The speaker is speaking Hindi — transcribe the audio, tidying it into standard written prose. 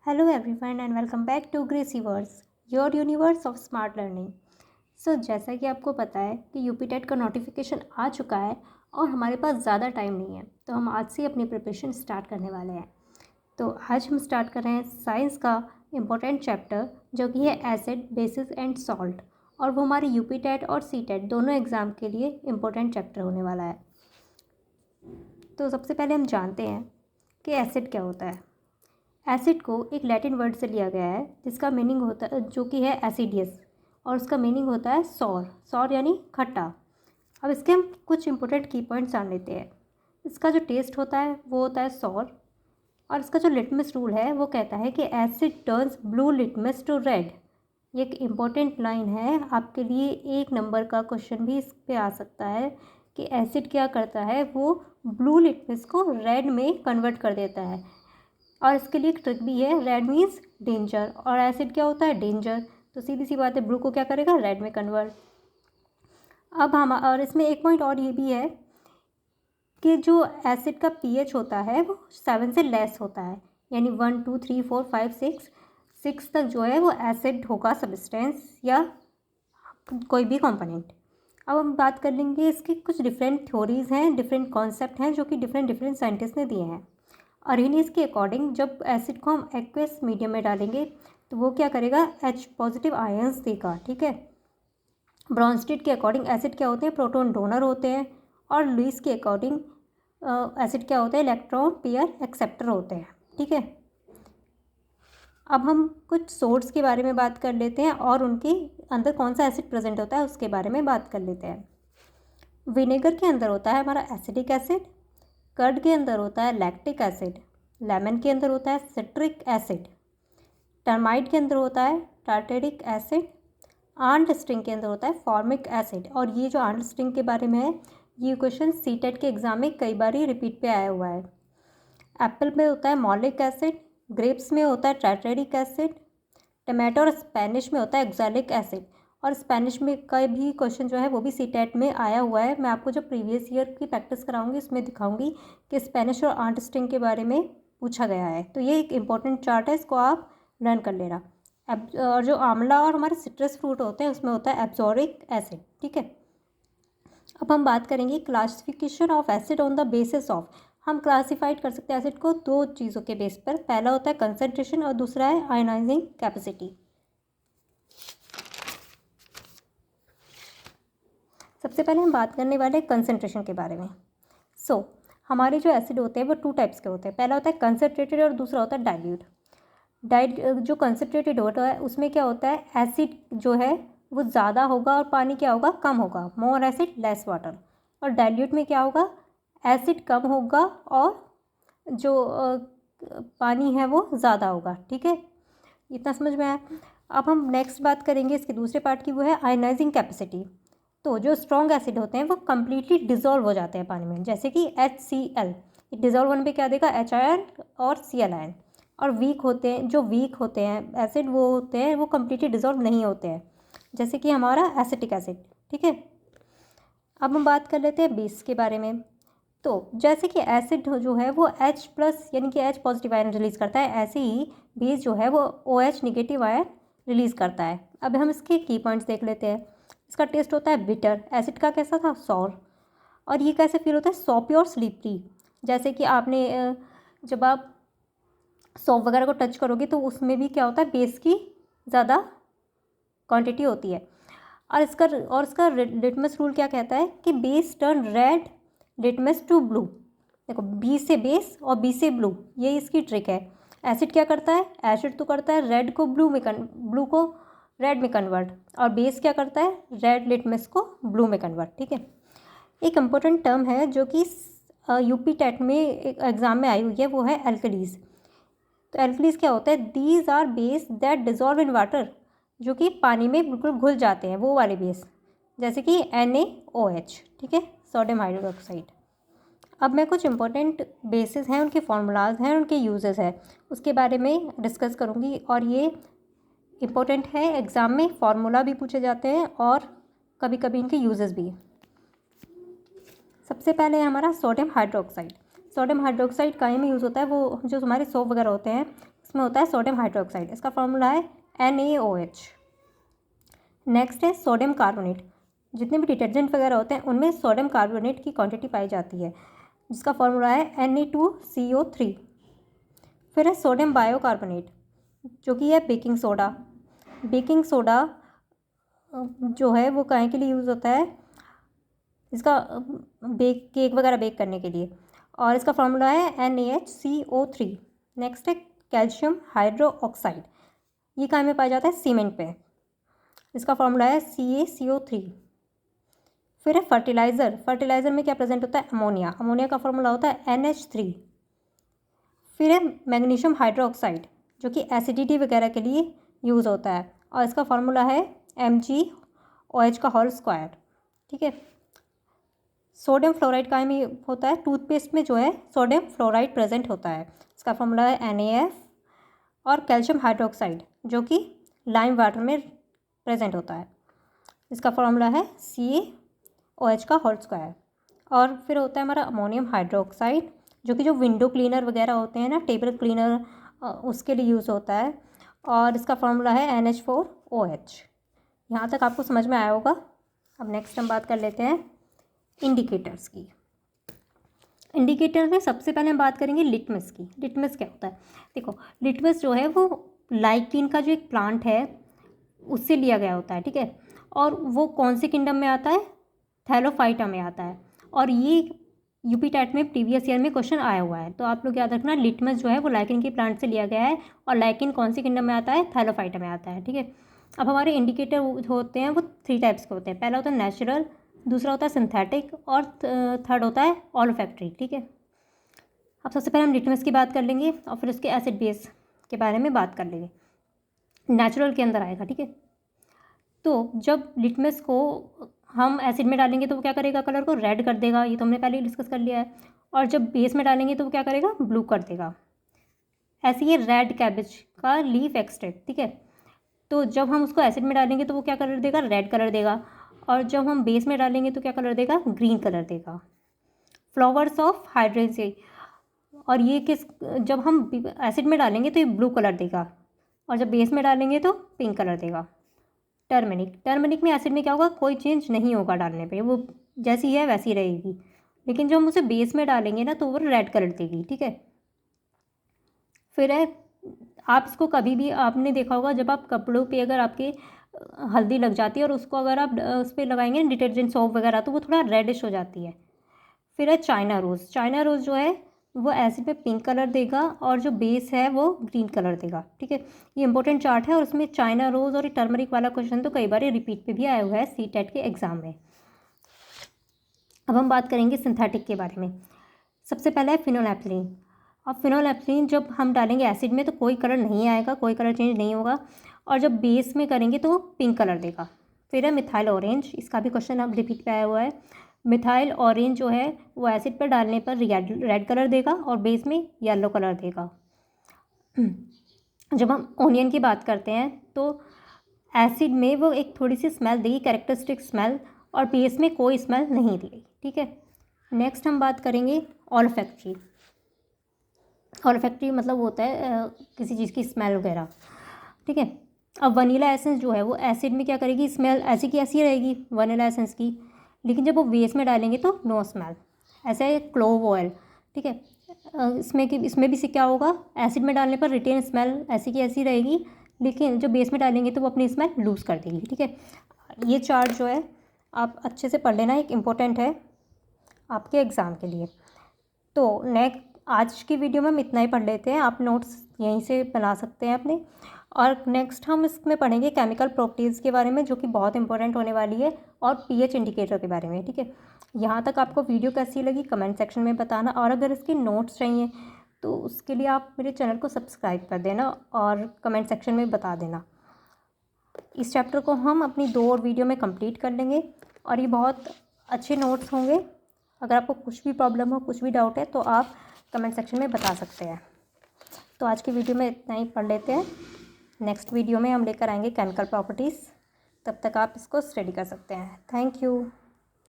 Hello everyone and welcome back to Gracie Words, your universe of smart learning. जैसा कि आपको पता है कि यूपी टेट का नोटिफिकेशन आ चुका है और हमारे पास ज़्यादा टाइम नहीं है, तो हम आज से अपनी प्रिपरेशन स्टार्ट करने वाले हैं। तो आज हम स्टार्ट कर रहे हैं साइंस का इम्पोर्टेंट चैप्टर जो कि है एसिड, बेसिस एंड सॉल्ट, और वो हमारे यूपी टेट और सी टेट दोनों एग्ज़ाम के लिए इम्पोर्टेंट चैप्टर होने वाला है। तो सबसे पहले हम जानते हैं कि एसिड क्या होता है। एसिड को एक लैटिन वर्ड से लिया गया है जिसका मीनिंग होता है जो कि है एसिडियस, और उसका मीनिंग होता है सौर यानी खट्टा। अब इसके हम कुछ इंपॉर्टेंट की पॉइंट्स जान लेते हैं। इसका जो टेस्ट होता है वो होता है सौर, और इसका जो लिटमस रूल है वो कहता है कि acid turns blue litmus to red. ये एक इम्पॉर्टेंट लाइन है आपके लिए, 1 नंबर का क्वेश्चन भी इस पे आ सकता है कि एसिड क्या करता है, वो ब्लू लिटमस को रेड में कन्वर्ट कर देता है। और इसके लिए एक ट्रिक भी है, रेड मीन्स डेंजर और एसिड क्या होता है, डेंजर। तो सीधी सी बात है, ब्लू को क्या करेगा, रेड में कन्वर्ट। अब हम और इसमें एक पॉइंट और ये भी है कि जो एसिड का पीएच होता है वो 7 से लेस होता है, यानी 1 2 3 4 5 6 तक जो है वो एसिड होगा, सब्सटेंस या कोई भी कंपोनेंट। अब हम बात कर लेंगे इसकी कुछ डिफरेंट थ्योरीज हैं, डिफरेंट कॉन्सेप्ट हैं जो कि डिफरेंट साइंटिस्ट ने दिए हैं। अरेनियस के अकॉर्डिंग जब एसिड को हम एक्वस मीडियम में डालेंगे तो वो क्या करेगा, H पॉजिटिव आयंस देगा, ठीक है। ब्रॉन्स्टेड के अकॉर्डिंग एसिड क्या होते हैं, प्रोटॉन डोनर होते हैं, और लुईस के अकॉर्डिंग एसिड क्या होता है, इलेक्ट्रॉन पेयर एक्सेप्टर होते हैं, ठीक है। अब हम कुछ सोर्स के बारे में बात कर लेते हैं और उनके अंदर कौन सा एसिड प्रेजेंट होता है उसके बारे में बात कर लेते हैं। विनेगर के अंदर होता है हमारा एसिडिक एसिड, कर्ड के अंदर होता है लैक्टिक एसिड, लेमन के अंदर होता है सिट्रिक एसिड, टर्माइट के अंदर होता है टार्टेरिक एसिड, आंट स्ट्रिंग के अंदर होता है फॉर्मिक एसिड। और ये जो आंट स्ट्रिंग के बारे में है, ये क्वेश्चन सीटेट के एग्जाम में कई बार ही रिपीट पे आया हुआ है। एप्पल में होता है मॉलिक एसिड, ग्रेप्स में होता है टार्टेरिक एसिड, टमाटो और स्पेनिश में होता है एक्सैलिक एसिड। और स्पेनिश में का भी क्वेश्चन जो है वो भी सीटेट में आया हुआ है। मैं आपको जो प्रीवियस ईयर की प्रैक्टिस कराऊंगी उसमें दिखाऊंगी कि स्पेनिश और आंट स्ट्रिंग के बारे में पूछा गया है। तो ये एक इंपॉर्टेंट चार्ट है, इसको आप लर्न कर लेना। और जो आंवला और हमारे सिट्रस फ्रूट होते हैं उसमें होता है एब्जॉरिक एसिड, ठीक है। अब हम बात करेंगे classification of acid on the basis of. हम क्लासिफाइड कर सकते हैं एसिड को 2 चीज़ों के बेस पर, पहला होता है कंसनट्रेशन और दूसरा है आयनाइजिंग कैपेसिटी। सबसे पहले हम बात करने वाले हैं कंसनट्रेशन के बारे में। हमारे जो एसिड होते हैं वो 2 टाइप्स के होते हैं, पहला होता है कंसनट्रेटेड और दूसरा होता है डाइल्यूट। जो कंसनट्रेटेड होता है उसमें क्या होता है, एसिड जो है वो ज़्यादा होगा और पानी क्या होगा, कम होगा, मोर एसिड लेस वाटर। और डाइल्यूट में क्या होगा, एसिड कम होगा और जो पानी है वो ज़्यादा होगा, ठीक है। इतना समझ में आया। अब हम नेक्स्ट बात करेंगे इसके दूसरे पार्ट की, वो है आयनाइजिंग कैपेसिटी। तो जो स्ट्रॉन्ग एसिड होते हैं वो कम्प्लीटली डिजोल्व हो जाते हैं पानी में, जैसे कि HCl, डिजोल्व होने पे क्या देगा, H आयन और Cl आयन। और वीक होते हैं एसिड, वो होते हैं वो कम्प्लीटली डिजोल्व नहीं होते हैं, जैसे कि हमारा एसिटिक एसिड, ठीक है। अब हम बात कर लेते हैं बेस के बारे में। तो जैसे कि एसिड जो है वो H+ यानी कि H पॉजिटिव आयन रिलीज़ करता है, ऐसे ही बेस जो है वो OH निगेटिव आयन रिलीज़ करता है। अब हम इसके की पॉइंट्स देख लेते हैं। इसका टेस्ट होता है बिटर, एसिड का कैसा था, सॉर। और ये कैसे फील होता है, सॉपी और स्लीपरी। जैसे कि आपने जब आप सॉप वगैरह को टच करोगे तो उसमें भी क्या होता है, बेस की ज़्यादा क्वांटिटी होती है। और इसका लिटमस रूल क्या कहता है कि base turn red litmus to blue. देखो, बी से बेस और बी से ब्लू, ये इसकी ट्रिक है। एसिड क्या करता है, एसिड तो करता है रेड को ब्लू को रेड में कन्वर्ट, और बेस क्या करता है, रेड लिटमस को ब्लू में कन्वर्ट, ठीक है। एक इम्पोर्टेंट टर्म है जो कि यूपी टेट में एक एग्ज़ाम में आई हुई है, वो है एल्कलीज। तो एल्कलीज क्या होता है, these are base that dissolve in water, जो कि पानी में बिल्कुल घुल जाते हैं, वो वाले बेस, जैसे कि NaOH, ठीक है, सोडियम हाइड्रोक्साइड। अब मैं कुछ इंपॉर्टेंट बेसिस हैं, उनके फार्मूलाज हैं, उनके यूजेस हैं, उसके बारे में डिस्कस करूँगी। और ये इम्पोर्टेंट है, एग्ज़ाम में फार्मूला भी पूछे जाते हैं और कभी कभी इनके यूजेस भी। सबसे पहले है हमारा सोडियम हाइड्रोक्साइड। सोडियम हाइड्रोक्साइड काहे में यूज़ होता है, वो जो हमारे सोप वगैरह होते हैं उसमें होता है सोडियम हाइड्रोक्साइड, इसका फॉर्मूला है NaOH। नेक्स्ट है सोडियम कार्बोनेट। जितने भी डिटर्जेंट वगैरह होते हैं उनमें सोडियम कार्बोनेट की क्वांटिटी पाई जाती है, जिसका फॉर्मूला है Na2CO3। फिर है सोडियम बायोकार्बोनेट, जो कि है बेकिंग सोडा। बेकिंग सोडा जो है वो काहे के लिए यूज़ होता है, इसका केक वगैरह बेक करने के लिए, और इसका फार्मूला है NaHCO3। नेक्स्ट है कैल्शियम हाइड्रो ऑक्साइड, ये कहाँ में पाया जाता है, सीमेंट पे, इसका फार्मूला है CaCO3। फिर है फर्टिलाइज़र। फर्टिलाइज़र में क्या प्रेजेंट होता है, अमोनिया। अमोनिया का फार्मूला होता है NH3। फिर है मैग्नीशियम हाइड्रोक्साइड, जो कि एसिडिटी वगैरह के लिए यूज़ होता है, और इसका फार्मूला है MgOH²। ठीक है। सोडियम फ्लोराइड का में होता है, टूथपेस्ट में जो है सोडियम फ्लोराइड प्रेजेंट होता है, इसका फार्मूला है NaF। और कैल्शियम हाइड्रोक्साइड, जो कि लाइम वाटर में प्रेजेंट होता है, इसका फार्मूला है CaOH²। और फिर होता है हमारा अमोनियम हाइड्रोक्साइड, जो कि जो विंडो क्लीनर वगैरह होते हैं ना, टेबल क्लीनर, उसके लिए यूज़ होता है, और इसका फार्मूला है NH4OH। यहाँ तक आपको समझ में आया होगा। अब नेक्स्ट हम बात कर लेते हैं इंडिकेटर्स की। इंडिकेटर में सबसे पहले हम बात करेंगे लिटमस की। लिटमस क्या होता है, देखो लिटमस जो है वो लाइकिन का जो एक प्लांट है उससे लिया गया होता है, ठीक है। और वो कौन से किंगडम में आता है, थैलोफाइटा में आता है, और ये यूपी टेट में प्रीवियस ईयर में क्वेश्चन आया हुआ है। तो आप लोग याद रखना, लिटमस जो है वो लाइकिन के प्लांट से लिया गया है, और लाइकिन कौन सी किंगडम में आता है, थैलोफाइटा में आता है, ठीक है। अब हमारे इंडिकेटर होते हैं वो 3 टाइप्स के होते हैं। पहला होता है नेचुरल, दूसरा होता है सिंथेटिक, और थर्ड होता है ऑलोफैक्ट्री, ठीक है। अब सबसे पहले हम लिटमस की बात कर लेंगे, और फिर उसके एसिड बेस के बारे में बात कर लेंगे। नेचुरल के अंदर आएगा, ठीक है। तो जब लिटमस को हम एसिड में डालेंगे तो वो क्या करेगा, कलर को रेड कर देगा, ये तो हमने पहले ही डिस्कस कर लिया है। और जब बेस में डालेंगे तो वो क्या करेगा, ब्लू कर देगा। ऐसे ही रेड कैबेज का लीफ एक्सट्रैक्ट, ठीक है। तो जब हम उसको एसिड में डालेंगे तो वो क्या कलर देगा, रेड कलर देगा, और जब हम बेस में डालेंगे तो क्या कलर देगा, ग्रीन कलर देगा। फ्लावर्स ऑफ हाइड्रेंसी, और ये जब हम एसिड में डालेंगे तो ये ब्लू कलर देगा, और जब बेस में डालेंगे तो पिंक कलर देगा। टर्मरिक में एसिड में क्या होगा, कोई चेंज नहीं होगा डालने पे, वो जैसी है वैसी रहेगी, लेकिन जब हम उसे बेस में डालेंगे ना तो वो रेड कलर देगी, ठीक है। फिर है, आप इसको कभी भी आपने देखा होगा, जब आप कपड़ों पे अगर आपके हल्दी लग जाती है और उसको अगर आप उस पर लगाएंगे डिटर्जेंट सोप वगैरह, तो वो थोड़ा रेडिश हो जाती है। फिर है चाइना रोज़। चाइना रोज़ जो है वो एसिड में पिंक कलर देगा, और जो बेस है वो ग्रीन कलर देगा, ठीक है। ये इंपॉर्टेंट चार्ट है, और उसमें चाइना रोज़ और टर्मरिक वाला क्वेश्चन तो कई बार रिपीट पे भी आया हुआ है CTET के एग्ज़ाम में। अब हम बात करेंगे सिंथेटिक के बारे में। सबसे पहला है फिनोलेफ्थलीन। अब फिनोलेफ्थलीन जब हम डालेंगे एसिड में तो कोई कलर नहीं आएगा, कोई कलर चेंज नहीं होगा, और जब बेस में करेंगे तो पिंक कलर देगा। फिर है मिथाइल ऑरेंज, इसका भी क्वेश्चन अब रिपीट पे आया हुआ है। मिथाइल ऑरेंज जो है वो एसिड पर डालने पर रेड कलर देगा, और बेस में येलो कलर देगा। जब हम ओनियन की बात करते हैं तो एसिड में वो एक थोड़ी सी स्मेल देगी, कैरेक्टरिस्टिक स्मेल, और बेस में कोई स्मेल नहीं देगी, ठीक है। नेक्स्ट हम बात करेंगे ऑल्फैक्ट्री। ऑल्फैक्ट्री मतलब होता है किसी चीज़ की स्मेल वगैरह, ठीक है। अब वनीला एसेंस जो है वो एसिड में क्या करेगी, स्मेल ऐसी की ऐसी रहेगी वनीला एसेंस की, लेकिन जब वो बेस में डालेंगे तो नो स्मेल। ऐसा है क्लोव ऑयल, ठीक है। इसमें भी से क्या होगा, एसिड में डालने पर रिटेन स्मेल ऐसी की ऐसी रहेगी, लेकिन जब बेस में डालेंगे तो वो अपनी स्मेल लूज़ कर देगी, ठीक है। ये चार्ट जो है आप अच्छे से पढ़ लेना, एक इम्पोर्टेंट है आपके एग्ज़ाम के लिए। तो आज की वीडियो में हम इतना ही पढ़ लेते हैं, आप नोट्स यहीं से बना सकते हैं अपने। और नेक्स्ट हम इसमें पढ़ेंगे केमिकल प्रॉपर्टीज़ के बारे में, जो कि बहुत इंपॉर्टेंट होने वाली है, और पीएच इंडिकेटर के बारे में, ठीक है। यहाँ तक आपको वीडियो कैसी लगी कमेंट सेक्शन में बताना, और अगर इसके नोट्स चाहिए तो उसके लिए आप मेरे चैनल को सब्सक्राइब कर देना और कमेंट सेक्शन में बता देना। इस चैप्टर को हम अपनी 2 और वीडियो में कंप्लीट कर लेंगे, और ये बहुत अच्छे नोट्स होंगे। अगर आपको कुछ भी प्रॉब्लम हो, कुछ भी डाउट है, तो आप कमेंट सेक्शन में बता सकते हैं। तो आज की वीडियो में इतना ही पढ़ लेते हैं। नेक्स्ट वीडियो में हम लेकर आएंगे केमिकल प्रॉपर्टीज़। तब तक आप इसको स्टडी कर सकते हैं। Thank you.